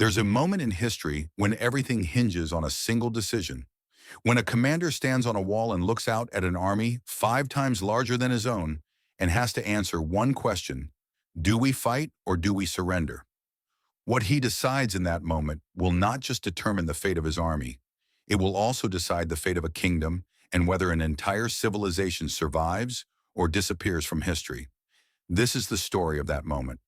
There's a moment in history when everything hinges on a single decision. When a commander stands on a wall and looks out at an army 5 times larger than his own and has to answer one question: do we fight or do we surrender? What he decides in that moment will not just determine the fate of his army, it will also decide the fate of a kingdom and whether an entire civilization survives or disappears from history. This is the story of that moment.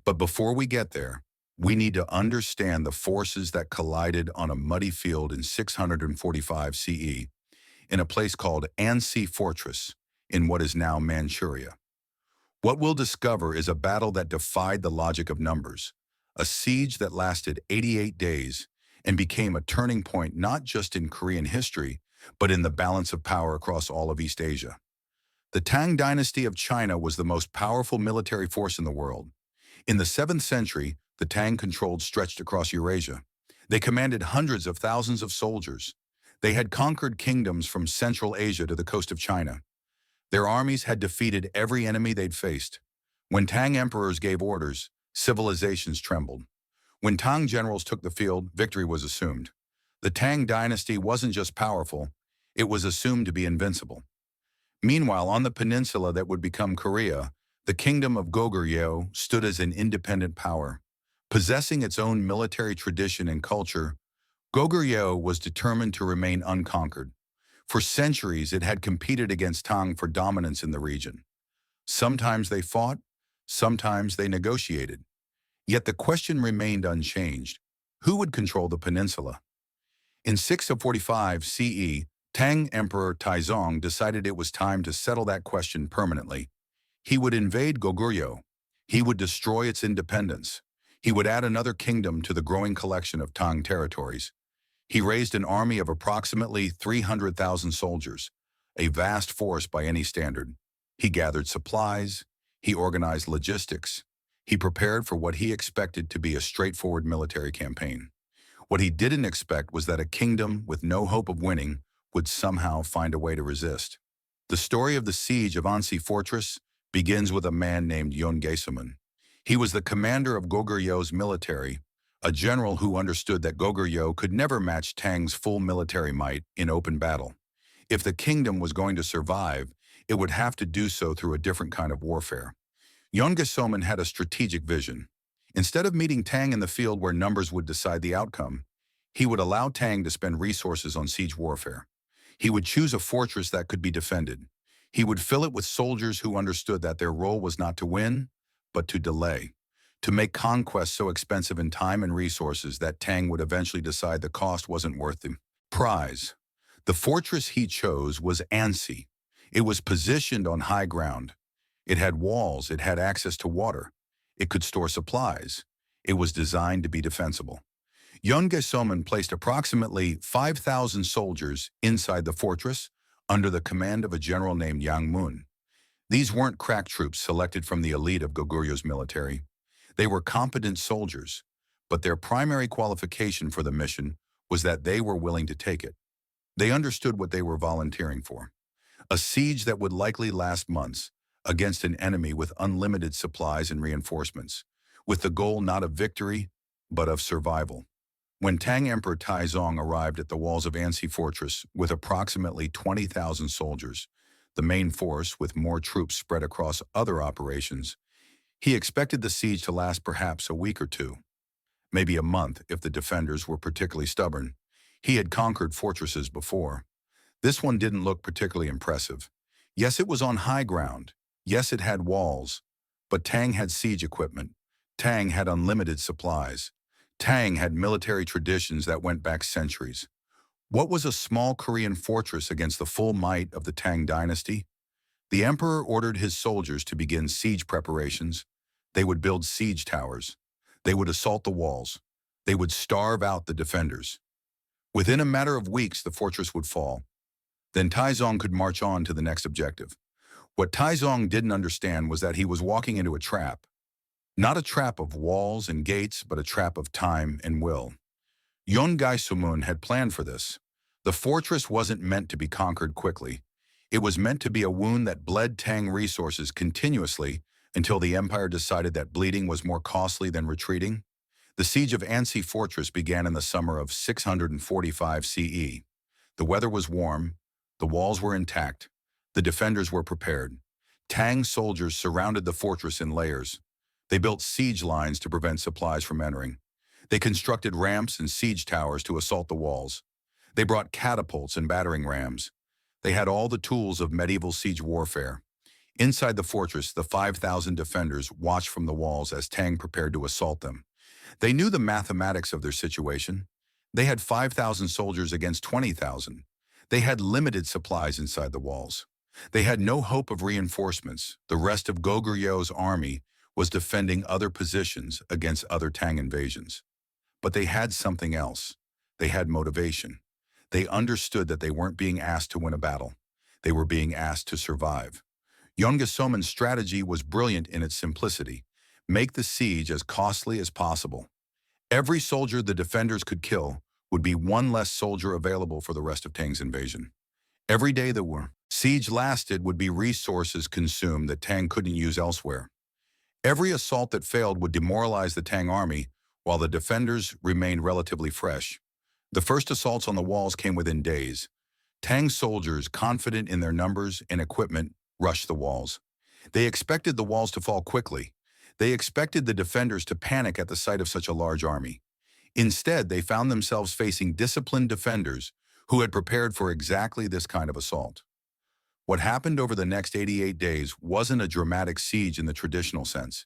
But before we get there, we need to understand the forces that collided on a muddy field in 645 CE in a place called Ansi Fortress in what is now Manchuria. What we'll discover is a battle that defied the logic of numbers, a siege that lasted 88 days and became a turning point not just in Korean history, but in the balance of power across all of East Asia. The Tang Dynasty of China was the most powerful military force in the world. In the 7th century, the Tang controlled stretched across Eurasia. They commanded hundreds of thousands of soldiers. They had conquered kingdoms from Central Asia to the coast of China. Their armies had defeated every enemy they'd faced. When Tang emperors gave orders, civilizations trembled. When Tang generals took the field, victory was assumed. The Tang dynasty wasn't just powerful, it was assumed to be invincible. Meanwhile, on the peninsula that would become Korea, the kingdom of Goguryeo stood as an independent power. Possessing its own military tradition and culture, Goguryeo was determined to remain unconquered. For centuries, it had competed against Tang for dominance in the region. Sometimes they fought, sometimes they negotiated. Yet the question remained unchanged: who would control the peninsula? In 645 CE, Tang Emperor Taizong decided it was time to settle that question permanently. He would invade Goguryeo. He would destroy its independence. He would add another kingdom to the growing collection of Tang territories. He raised an army of approximately 300,000 soldiers, a vast force by any standard. He gathered supplies. He organized logistics. He prepared for what he expected to be a straightforward military campaign. What he didn't expect was that a kingdom with no hope of winning would somehow find a way to resist. The story of the siege of Ansi Fortress begins with a man named Yeon Gaesomun. He was the commander of Goguryeo's military, a general who understood that Goguryeo could never match Tang's full military might in open battle. If the kingdom was going to survive, it would have to do so through a different kind of warfare. Yeon Gaesomun had a strategic vision. Instead of meeting Tang in the field where numbers would decide the outcome, he would allow Tang to spend resources on siege warfare. He would choose a fortress that could be defended. He would fill it with soldiers who understood that their role was not to win, but to delay, to make conquest so expensive in time and resources that Tang would eventually decide the cost wasn't worth the prize. The fortress he chose was Ansi. It was positioned on high ground. It had walls, it had access to water. It could store supplies. It was designed to be defensible. Yeon Gaesomun placed approximately 5,000 soldiers inside the fortress under the command of a general named Yang Mun. These weren't crack troops selected from the elite of Goguryeo's military. They were competent soldiers, but their primary qualification for the mission was that they were willing to take it. They understood what they were volunteering for: a siege that would likely last months against an enemy with unlimited supplies and reinforcements, with the goal not of victory, but of survival. When Tang Emperor Taizong arrived at the walls of Ansi Fortress with approximately 20,000 soldiers, the main force with more troops spread across other operations, he expected the siege to last perhaps a week or two, maybe a month if the defenders were particularly stubborn. He had conquered fortresses before. This one didn't look particularly impressive. Yes, it was on high ground. Yes, it had walls. But Tang had siege equipment. Tang had unlimited supplies. Tang had military traditions that went back centuries. What was a small Korean fortress against the full might of the Tang dynasty? The emperor ordered his soldiers to begin siege preparations. They would build siege towers. They would assault the walls. They would starve out the defenders. Within a matter of weeks, the fortress would fall. Then Taizong could march on to the next objective. What Taizong didn't understand was that he was walking into a trap. Not a trap of walls and gates, but a trap of time and will. Yeon Gaesomun had planned for this. The fortress wasn't meant to be conquered quickly. It was meant to be a wound that bled Tang resources continuously until the empire decided that bleeding was more costly than retreating. The siege of Ansi Fortress began in the summer of 645 CE. The weather was warm, the walls were intact, the defenders were prepared. Tang soldiers surrounded the fortress in layers. They built siege lines to prevent supplies from entering. They constructed ramps and siege towers to assault the walls. They brought catapults and battering rams. They had all the tools of medieval siege warfare. Inside the fortress, the 5,000 defenders watched from the walls as Tang prepared to assault them. They knew the mathematics of their situation. They had 5,000 soldiers against 20,000. They had limited supplies inside the walls. They had no hope of reinforcements. The rest of Goguryeo army was defending other positions against other Tang invasions. But they had something else. They had motivation. They understood that they weren't being asked to win a battle. They were being asked to survive. Gaesomun's strategy was brilliant in its simplicity. Make the siege as costly as possible. Every soldier the defenders could kill would be one less soldier available for the rest of Tang's invasion. Every day the siege lasted would be resources consumed that Tang couldn't use elsewhere. Every assault that failed would demoralize the Tang army while the defenders remained relatively fresh. The first assaults on the walls came within days. Tang soldiers, confident in their numbers and equipment, rushed the walls. They expected the walls to fall quickly. They expected the defenders to panic at the sight of such a large army. Instead, they found themselves facing disciplined defenders who had prepared for exactly this kind of assault. What happened over the next 88 days wasn't a dramatic siege in the traditional sense.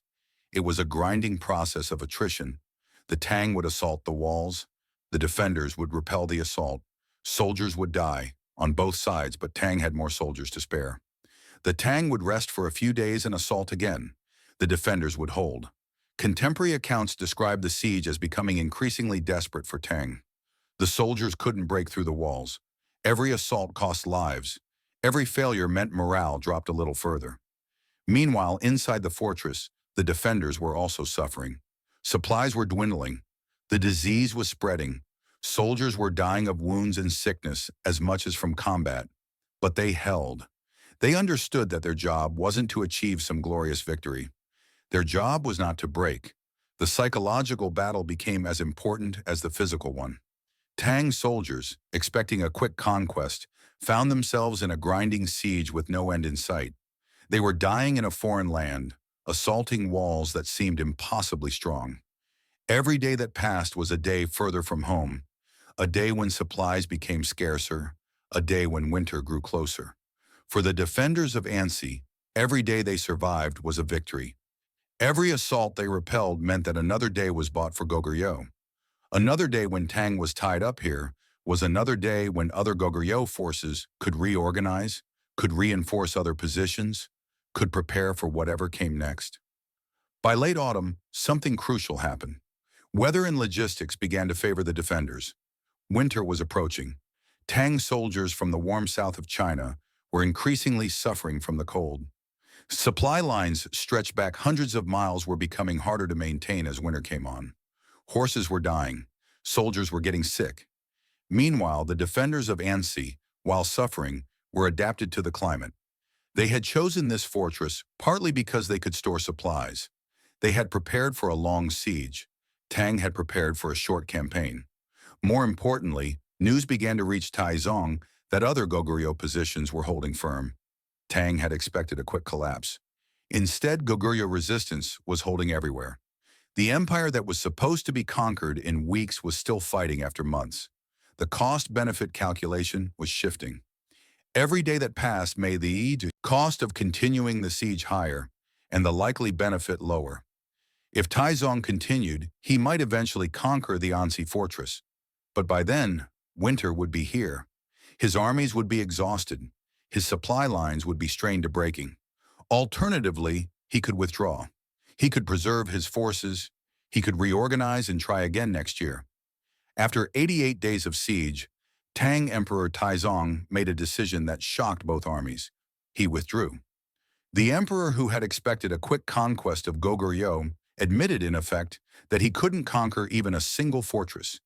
It was a grinding process of attrition. The Tang would assault the walls. The defenders would repel the assault. Soldiers would die on both sides, but Tang had more soldiers to spare. The Tang would rest for a few days and assault again. The defenders would hold. Contemporary accounts describe the siege as becoming increasingly desperate for Tang. The soldiers couldn't break through the walls. Every assault cost lives. Every failure meant morale dropped a little further. Meanwhile, inside the fortress, the defenders were also suffering. Supplies were dwindling. The disease was spreading. Soldiers were dying of wounds and sickness as much as from combat. But they held. They understood that their job wasn't to achieve some glorious victory. Their job was not to break. The psychological battle became as important as the physical one. Tang soldiers, expecting a quick conquest, found themselves in a grinding siege with no end in sight. They were dying in a foreign land, assaulting walls that seemed impossibly strong. Every day that passed was a day further from home, a day when supplies became scarcer, a day when winter grew closer. For the defenders of Ansi, every day they survived was a victory. Every assault they repelled meant that another day was bought for Goguryeo. Another day when Tang was tied up here was another day when other Goguryeo forces could reorganize, could reinforce other positions, could prepare for whatever came next. By late autumn, something crucial happened. Weather and logistics began to favor the defenders. Winter was approaching. Tang soldiers from the warm south of China were increasingly suffering from the cold. Supply lines stretched back hundreds of miles were becoming harder to maintain as winter came on. Horses were dying. Soldiers were getting sick. Meanwhile, the defenders of Ansi, while suffering, were adapted to the climate. They had chosen this fortress partly because they could store supplies. They had prepared for a long siege. Tang had prepared for a short campaign. More importantly, news began to reach Taizong that other Goguryeo positions were holding firm. Tang had expected a quick collapse. Instead, Goguryeo resistance was holding everywhere. The empire that was supposed to be conquered in weeks was still fighting after months. The cost-benefit calculation was shifting. Every day that passed made the cost of continuing the siege higher and the likely benefit lower. If Taizong continued, he might eventually conquer the Ansi Fortress. But by then, winter would be here. His armies would be exhausted. His supply lines would be strained to breaking. Alternatively, he could withdraw. He could preserve his forces. He could reorganize and try again next year. After 88 days of siege, Tang Emperor Taizong made a decision that shocked both armies. He withdrew. The emperor, who had expected a quick conquest of Goguryeo, admitted in effect that he couldn't conquer even a single fortress.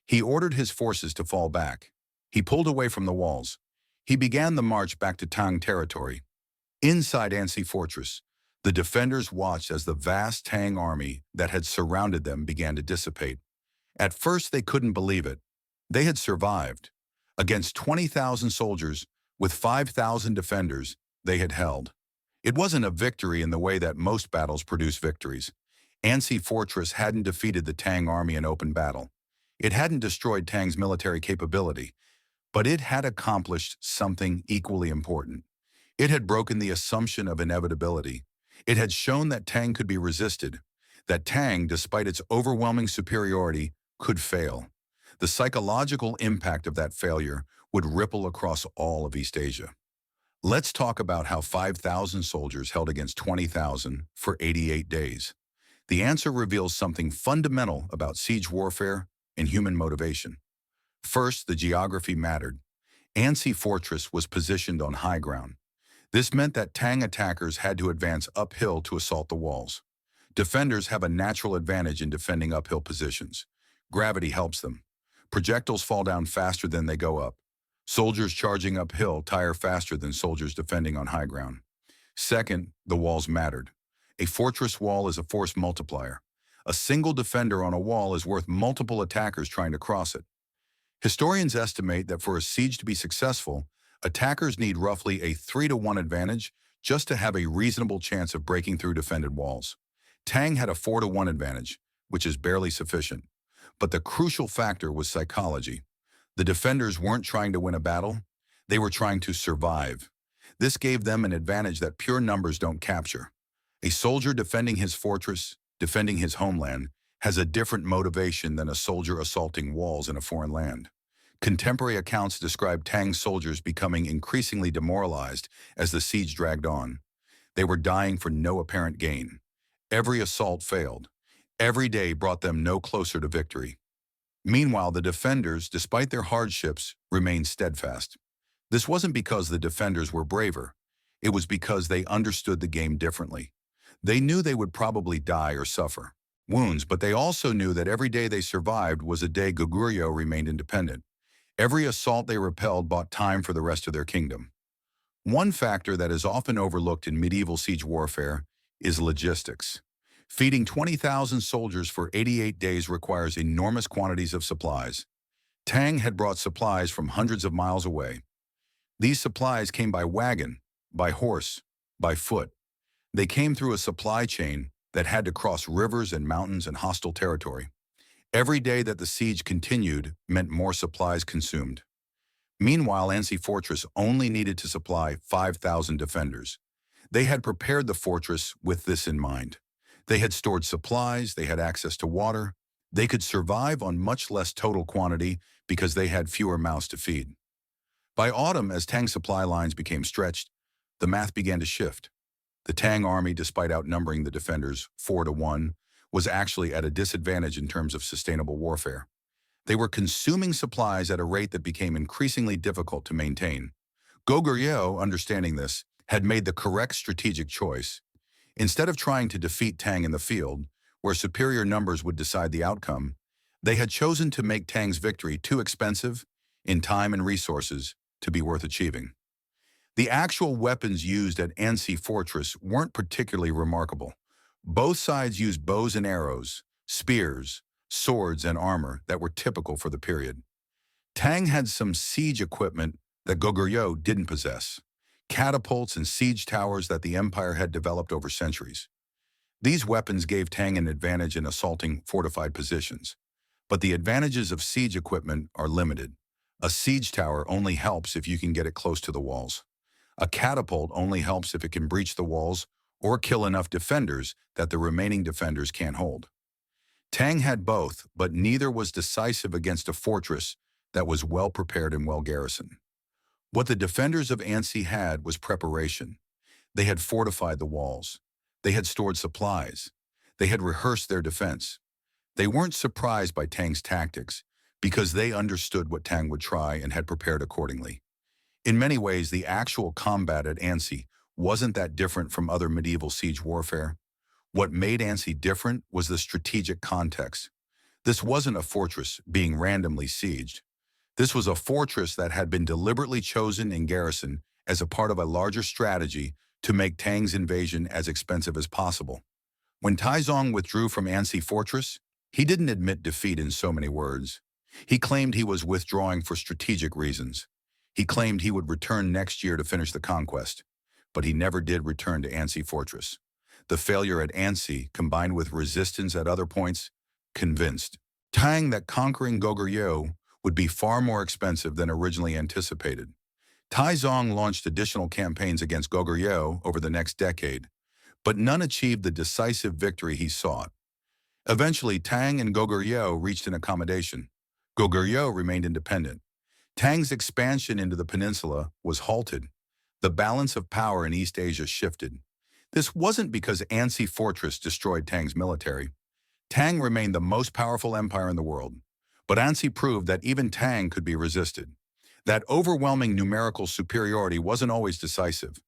He ordered his forces to fall back. He pulled away from the walls. He began the march back to Tang territory. Inside Ansi Fortress, The defenders watched as the vast Tang army that had surrounded them began to dissipate. At first, they couldn't believe it. They had survived. Against 20,000 soldiers, with 5,000 defenders, they had held. It wasn't a victory in the way that most battles produce victories. Ansi Fortress hadn't defeated the Tang army in open battle. It hadn't destroyed Tang's military capability, but it had accomplished something equally important. It had broken the assumption of inevitability. It had shown that Tang could be resisted, that Tang, despite its overwhelming superiority, could fail. The psychological impact of that failure would ripple across all of East Asia. Let's talk about how 5,000 soldiers held against 20,000 for 88 days. The answer reveals something fundamental about siege warfare and human motivation. First, the geography mattered. Ansi Fortress was positioned on high ground. This meant that Tang attackers had to advance uphill to assault the walls. Defenders have a natural advantage in defending uphill positions. Gravity helps them. Projectiles fall down faster than they go up. Soldiers charging uphill tire faster than soldiers defending on high ground. Second, the walls mattered. A fortress wall is a force multiplier. A single defender on a wall is worth multiple attackers trying to cross it. Historians estimate that for a siege to be successful, attackers need roughly a 3-to-1 advantage just to have a reasonable chance of breaking through defended walls. Tang had a 4-to-1 advantage, which is barely sufficient. But the crucial factor was psychology. The defenders weren't trying to win a battle, they were trying to survive. This gave them an advantage that pure numbers don't capture. A soldier defending his fortress, defending his homeland, has a different motivation than a soldier assaulting walls in a foreign land. Contemporary accounts describe Tang's soldiers becoming increasingly demoralized as the siege dragged on. They were dying for no apparent gain. Every assault failed. Every day brought them no closer to victory. Meanwhile, the defenders, despite their hardships, remained steadfast. This wasn't because the defenders were braver. It was because they understood the game differently. They knew they would probably die or suffer wounds, but they also knew that every day they survived was a day Goguryeo remained independent. Every assault they repelled bought time for the rest of their kingdom. One factor that is often overlooked in medieval siege warfare is logistics. Feeding 20,000 soldiers for 88 days requires enormous quantities of supplies. Tang had brought supplies from hundreds of miles away. These supplies came by wagon, by horse, by foot. They came through a supply chain that had to cross rivers and mountains and hostile territory. Every day that the siege continued meant more supplies consumed. Meanwhile, Ansi Fortress only needed to supply 5,000 defenders. They had prepared the fortress with this in mind. They had stored supplies, they had access to water. They could survive on much less total quantity because they had fewer mouths to feed. By autumn, as Tang's supply lines became stretched, the math began to shift. The Tang army, despite outnumbering the defenders 4-to-1, was actually at a disadvantage in terms of sustainable warfare. They were consuming supplies at a rate that became increasingly difficult to maintain. Goguryeo, understanding this, had made the correct strategic choice. Instead of trying to defeat Tang in the field, where superior numbers would decide the outcome, they had chosen to make Tang's victory too expensive, in time and resources, to be worth achieving. The actual weapons used at Ansi Fortress weren't particularly remarkable. Both sides used bows and arrows, spears, swords, and armor that were typical for the period. Tang had some siege equipment that Goguryeo didn't possess, catapults and siege towers that the empire had developed over centuries. These weapons gave Tang an advantage in assaulting fortified positions. But the advantages of siege equipment are limited. A siege tower only helps if you can get it close to the walls. A catapult only helps if it can breach the walls or kill enough defenders that the remaining defenders can't hold. Tang had both, but neither was decisive against a fortress that was well prepared and well garrisoned. What the defenders of Ansi had was preparation. They had fortified the walls. They had stored supplies. They had rehearsed their defense. They weren't surprised by Tang's tactics because they understood what Tang would try and had prepared accordingly. In many ways, the actual combat at Ansi wasn't that different from other medieval siege warfare. What made Ansi different was the strategic context. This wasn't a fortress being randomly sieged. This was a fortress that had been deliberately chosen and garrisoned as a part of a larger strategy to make Tang's invasion as expensive as possible. When Taizong withdrew from Ansi Fortress, he didn't admit defeat in so many words. He claimed he was withdrawing for strategic reasons. He claimed he would return next year to finish the conquest, but he never did return to Ansi Fortress. The failure at Ansi, combined with resistance at other points, convinced Tang that conquering Goguryeo would be far more expensive than originally anticipated. Taizong launched additional campaigns against Goguryeo over the next decade, but none achieved the decisive victory he sought. Eventually, Tang and Goguryeo reached an accommodation. Goguryeo remained independent. Tang's expansion into the peninsula was halted. The balance of power in East Asia shifted. This wasn't because Ansi Fortress destroyed Tang's military. Tang remained the most powerful empire in the world, but Ansi proved that even Tang could be resisted. That overwhelming numerical superiority wasn't always decisive.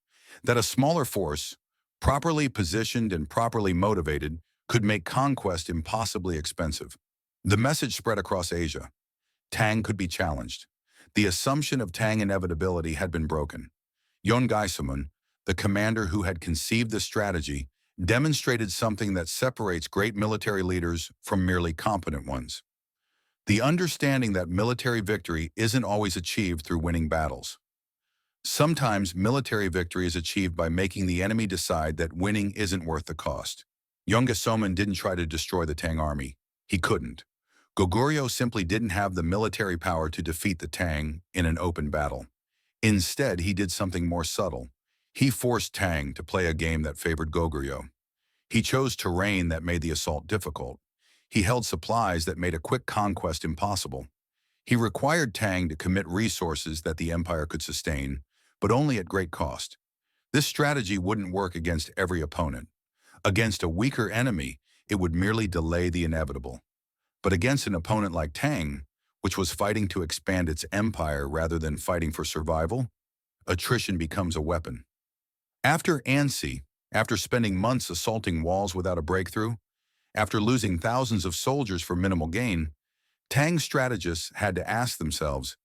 That a smaller force, properly positioned and properly motivated, could make conquest impossibly expensive. The message spread across Asia. Tang could be challenged. The assumption of Tang inevitability had been broken. Yeon Gaesomun, the commander who had conceived this strategy, demonstrated something that separates great military leaders from merely competent ones. The understanding that military victory isn't always achieved through winning battles. Sometimes military victory is achieved by making the enemy decide that winning isn't worth the cost. Yeon Gaesomun didn't try to destroy the Tang army. He couldn't. Goguryeo simply didn't have the military power to defeat the Tang in an open battle. Instead, he did something more subtle. He forced Tang to play a game that favored Goguryeo. He chose terrain that made the assault difficult. He held supplies that made a quick conquest impossible. He required Tang to commit resources that the empire could sustain, but only at great cost. This strategy wouldn't work against every opponent. Against a weaker enemy, it would merely delay the inevitable. But against an opponent like Tang, which was fighting to expand its empire rather than fighting for survival, attrition becomes a weapon. After Ansi, after spending months assaulting walls without a breakthrough, after losing thousands of soldiers for minimal gain, Tang's strategists had to ask themselves,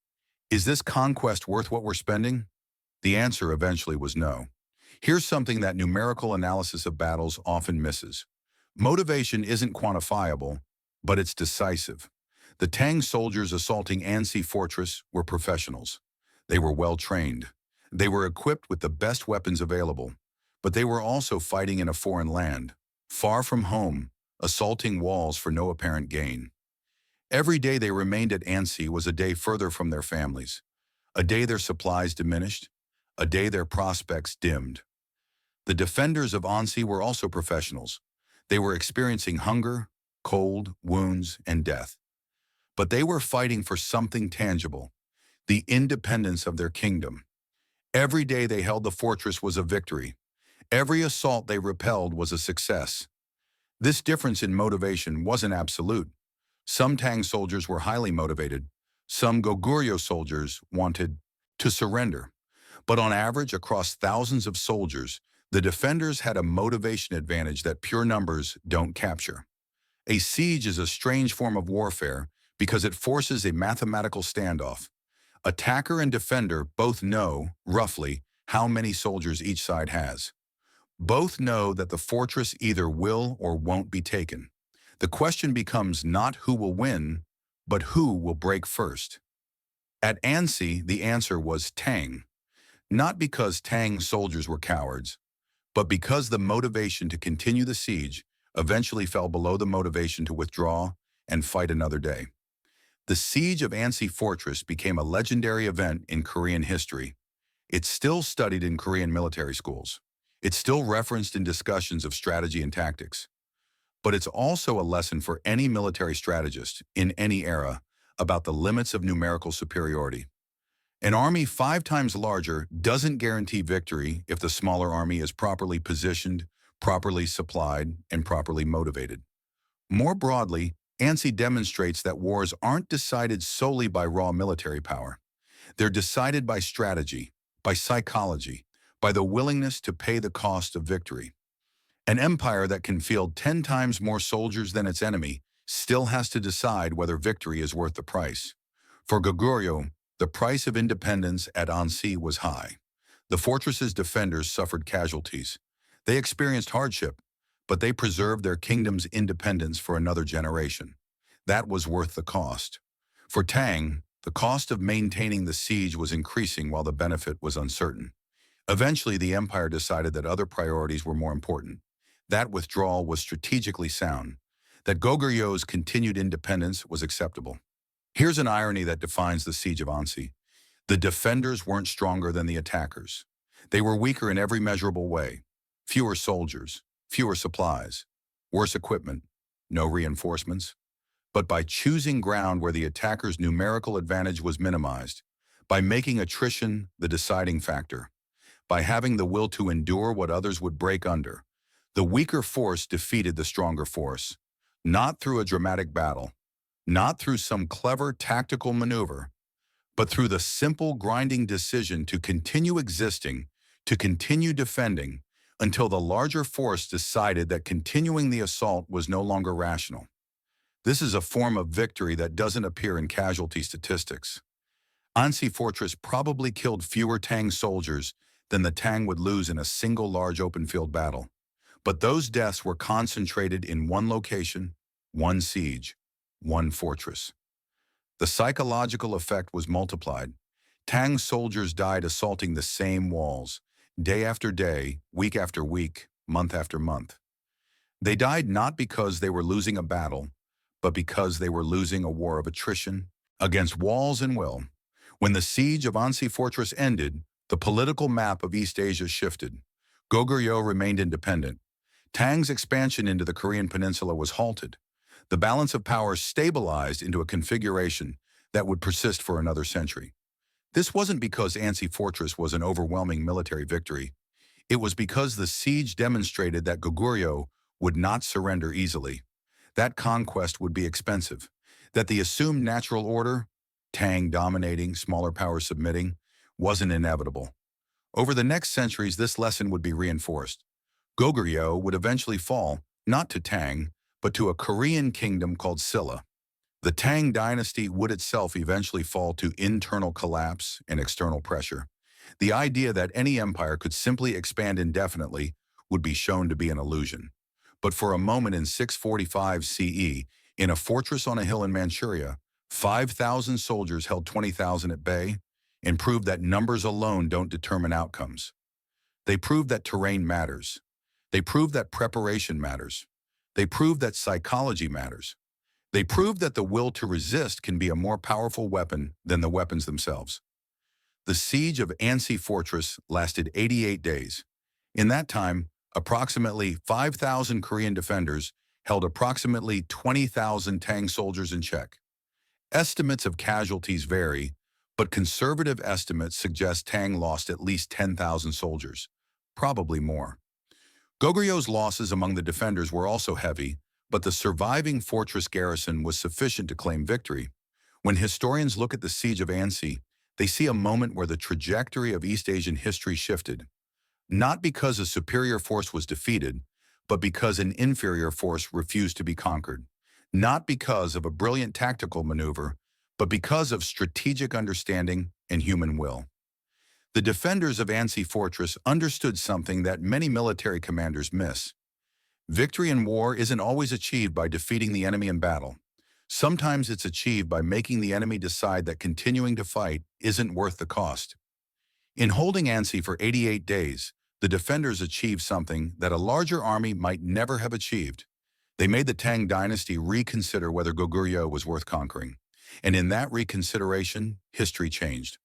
is this conquest worth what we're spending? The answer eventually was no. Here's something that numerical analysis of battles often misses. Motivation isn't quantifiable, but it's decisive. The Tang soldiers assaulting Ansi Fortress were professionals. They were well-trained. They were equipped with the best weapons available, but they were also fighting in a foreign land, far from home, assaulting walls for no apparent gain. Every day they remained at Ansi was a day further from their families, a day their supplies diminished, a day their prospects dimmed. The defenders of Ansi were also professionals. They were experiencing hunger, cold, wounds, and death. But they were fighting for something tangible, the independence of their kingdom. Every day they held the fortress was a victory. Every assault they repelled was a success. This difference in motivation wasn't absolute. Some Tang soldiers were highly motivated. Some Goguryeo soldiers wanted to surrender. But on average, across thousands of soldiers, the defenders had a motivation advantage that pure numbers don't capture. A siege is a strange form of warfare because it forces a mathematical standoff. Attacker and defender both know, roughly, how many soldiers each side has. Both know that the fortress either will or won't be taken. The question becomes not who will win, but who will break first. At Ansi, the answer was Tang. Not because Tang's soldiers were cowards, but because the motivation to continue the siege eventually fell below the motivation to withdraw and fight another day. The siege of Ansi Fortress became a legendary event in Korean history. It's still studied in Korean military schools. It's still referenced in discussions of strategy and tactics. But it's also a lesson for any military strategist in any era about the limits of numerical superiority. An army 5 times larger doesn't guarantee victory if the smaller army is properly positioned, properly supplied, and properly motivated. More broadly, Ansi demonstrates that wars aren't decided solely by raw military power. They're decided by strategy, by psychology, by the willingness to pay the cost of victory. An empire that can field 10 times more soldiers than its enemy still has to decide whether victory is worth the price. For Goguryeo, the price of independence at Ansi was high. The fortress's defenders suffered casualties. They experienced hardship, but they preserved their kingdom's independence for another generation. That was worth the cost. For Tang, the cost of maintaining the siege was increasing while the benefit was uncertain. Eventually, the empire decided that other priorities were more important. That withdrawal was strategically sound. That Goguryeo continued independence was acceptable. Here's an irony that defines the siege of Ansi. The defenders weren't stronger than the attackers. They were weaker in every measurable way. Fewer soldiers, fewer supplies, worse equipment, no reinforcements. But by choosing ground where the attacker's numerical advantage was minimized, by making attrition the deciding factor, by having the will to endure what others would break under, the weaker force defeated the stronger force, not through a dramatic battle, not through some clever tactical maneuver, but through the simple grinding decision to continue existing, to continue defending, until the larger force decided that continuing the assault was no longer rational. This is a form of victory that doesn't appear in casualty statistics. Ansi Fortress probably killed fewer Tang soldiers than the Tang would lose in a single large open-field battle. But those deaths were concentrated in one location, one siege, one fortress. The psychological effect was multiplied. Tang soldiers died assaulting the same walls, day after day, week after week, month after month. They died not because they were losing a battle, but because they were losing a war of attrition against walls and will. When the siege of Ansi Fortress ended, the political map of East Asia shifted. Goguryeo remained independent. Tang's expansion into the Korean peninsula was halted. The balance of power stabilized into a configuration that would persist for another century. This wasn't because Ansi Fortress was an overwhelming military victory. It was because the siege demonstrated that Goguryeo would not surrender easily. That conquest would be expensive. That the assumed natural order, Tang dominating, smaller powers submitting, wasn't inevitable. Over the next centuries, this lesson would be reinforced. Goguryeo would eventually fall, not to Tang, but to a Korean kingdom called Silla. The Tang dynasty would itself eventually fall to internal collapse and external pressure. The idea that any empire could simply expand indefinitely would be shown to be an illusion. But for a moment in 645 CE, in a fortress on a hill in Manchuria, 5,000 soldiers held 20,000 at bay and proved that numbers alone don't determine outcomes. They proved that terrain matters. They proved that preparation matters. They proved that psychology matters. They proved that the will to resist can be a more powerful weapon than the weapons themselves. The siege of Ansi Fortress lasted 88 days. In that time, approximately 5,000 Korean defenders held approximately 20,000 Tang soldiers in check. Estimates of casualties vary, but conservative estimates suggest Tang lost at least 10,000 soldiers, probably more. Goguryeo's losses among the defenders were also heavy, but the surviving fortress garrison was sufficient to claim victory. When historians look at the siege of Ansi, they see a moment where the trajectory of East Asian history shifted. Not because a superior force was defeated, but because an inferior force refused to be conquered. Not because of a brilliant tactical maneuver, but because of strategic understanding and human will. The defenders of Ansi Fortress understood something that many military commanders miss. Victory in war isn't always achieved by defeating the enemy in battle. Sometimes it's achieved by making the enemy decide that continuing to fight isn't worth the cost. In holding Ansi for 88 days, the defenders achieved something that a larger army might never have achieved. They made the Tang dynasty reconsider whether Goguryeo was worth conquering. And in that reconsideration, history changed.